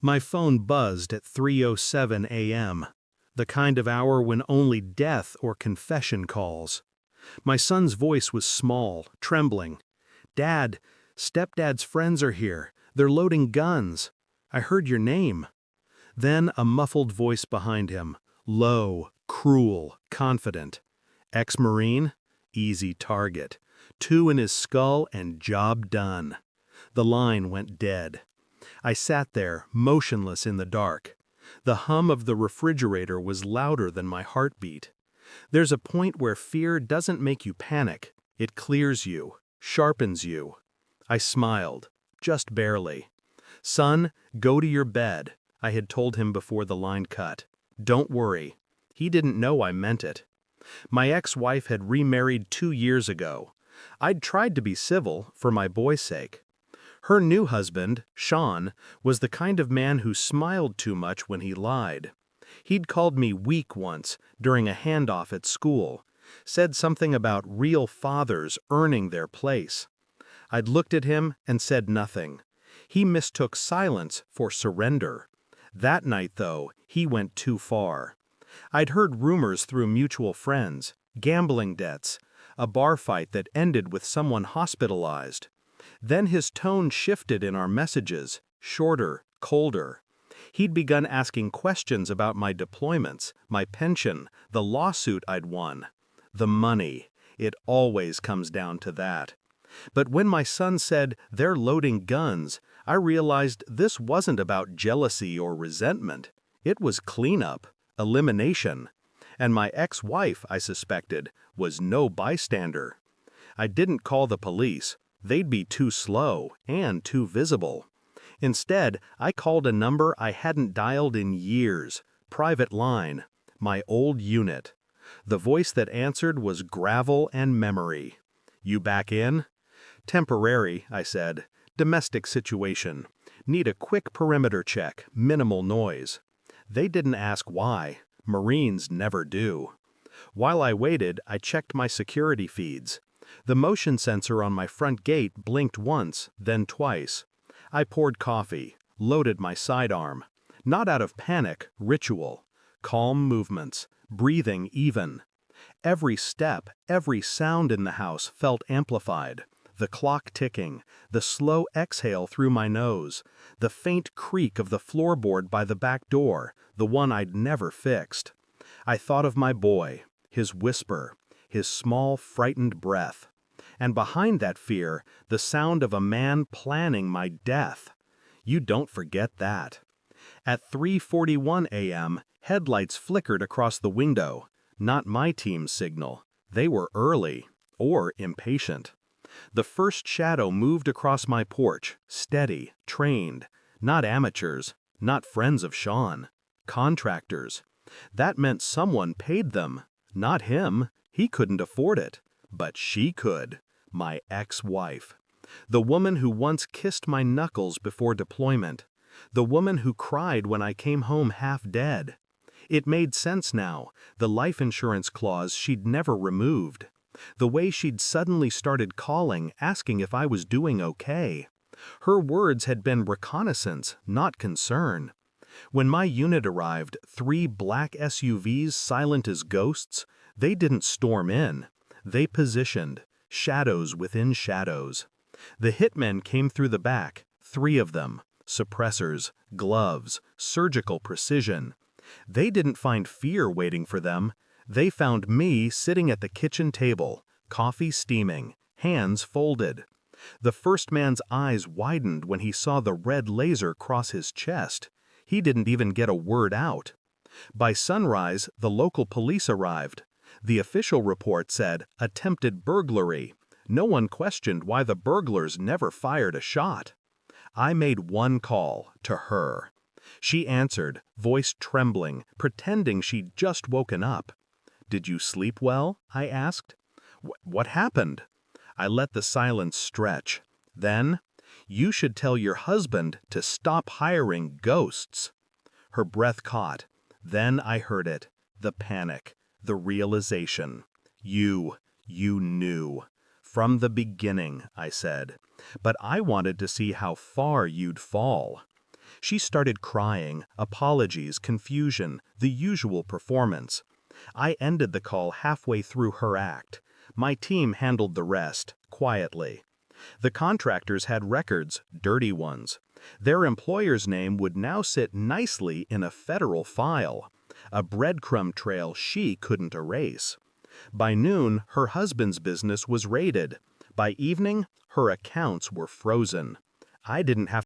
My phone buzzed at 3:07 a.m., the kind of hour when only death or confession calls. My son's voice was small, trembling. "Dad, Stepdad's friends are here. They're loading guns. I heard your name." Then a muffled voice behind him, low, cruel, confident. "Ex-Marine? Easy target. 2 in his skull and job done." The line went dead. I sat there, motionless in the dark. The hum of the refrigerator was louder than my heartbeat. There's a point where fear doesn't make you panic. It clears you, sharpens you. I smiled, just barely. "Son, go to your bed," I had told him before the line cut. "Don't worry." He didn't know I meant it. My ex-wife had remarried 2 years ago. I'd tried to be civil, for my boy's sake. Her new husband, Sean, was the kind of man who smiled too much when he lied. He'd called me weak once, during a handoff at school, said something about real fathers earning their place. I'd looked at him and said nothing. He mistook silence for surrender. That night, though, he went too far. I'd heard rumors through mutual friends, gambling debts, a bar fight that ended with someone hospitalized. Then his tone shifted in our messages, shorter, colder. He'd begun asking questions about my deployments, my pension, the lawsuit I'd won. The money. It always comes down to that. But when my son said, "They're loading guns," I realized this wasn't about jealousy or resentment. It was cleanup, elimination. And my ex-wife, I suspected, was no bystander. I didn't call the police. They'd be too slow and too visible. Instead, I called a number I hadn't dialed in years, private line, my old unit. The voice that answered was gravel and memory. "You back in?" "Temporary," I said. "Domestic situation. Need a quick perimeter check, minimal noise." They didn't ask why. Marines never do. While I waited, I checked my security feeds. The motion sensor on my front gate blinked once, then twice. I poured coffee, loaded my sidearm. Not out of panic, ritual. Calm movements, breathing even. Every step, every sound in the house felt amplified. The clock ticking, the slow exhale through my nose, the faint creak of the floorboard by the back door, the one I'd never fixed. I thought of my boy, his whisper, his small, frightened breath. And behind that fear, the sound of a man planning my death. You don't forget that. At 3:41 a.m., headlights flickered across the window. Not my team's signal. They were early, or impatient. The first shadow moved across my porch, steady, trained. Not amateurs, not friends of Sean. Contractors. That meant someone paid them. Not him. He couldn't afford it. But she could. My ex-wife. The woman who once kissed my knuckles before deployment. The woman who cried when I came home half dead. It made sense now, the life insurance clause she'd never removed. The way she'd suddenly started calling, asking if I was doing okay. Her words had been reconnaissance, not concern. When my unit arrived, 3 black SUVs silent as ghosts, they didn't storm in. They positioned, shadows within shadows. The hitmen came through the back, 3 of them, suppressors, gloves, surgical precision. They didn't find fear waiting for them. They found me sitting at the kitchen table, coffee steaming, hands folded. The first man's eyes widened when he saw the red laser cross his chest. He didn't even get a word out. By sunrise, the local police arrived. The official report said, attempted burglary. No one questioned why the burglars never fired a shot. I made one call, to her. She answered, voice trembling, pretending she'd just woken up. "Did you sleep well?" I asked. What happened?" I let the silence stretch. Then, "You should tell your husband to stop hiring ghosts." Her breath caught. Then I heard it. The panic. The realization. You knew. "From the beginning," I said. "But I wanted to see how far you'd fall." She started crying, apologies, confusion, the usual performance. I ended the call halfway through her act. My team handled the rest, quietly. The contractors had records, dirty ones. Their employer's name would now sit nicely in a federal file, a breadcrumb trail she couldn't erase. By noon, her husband's business was raided. By evening, her accounts were frozen. I didn't have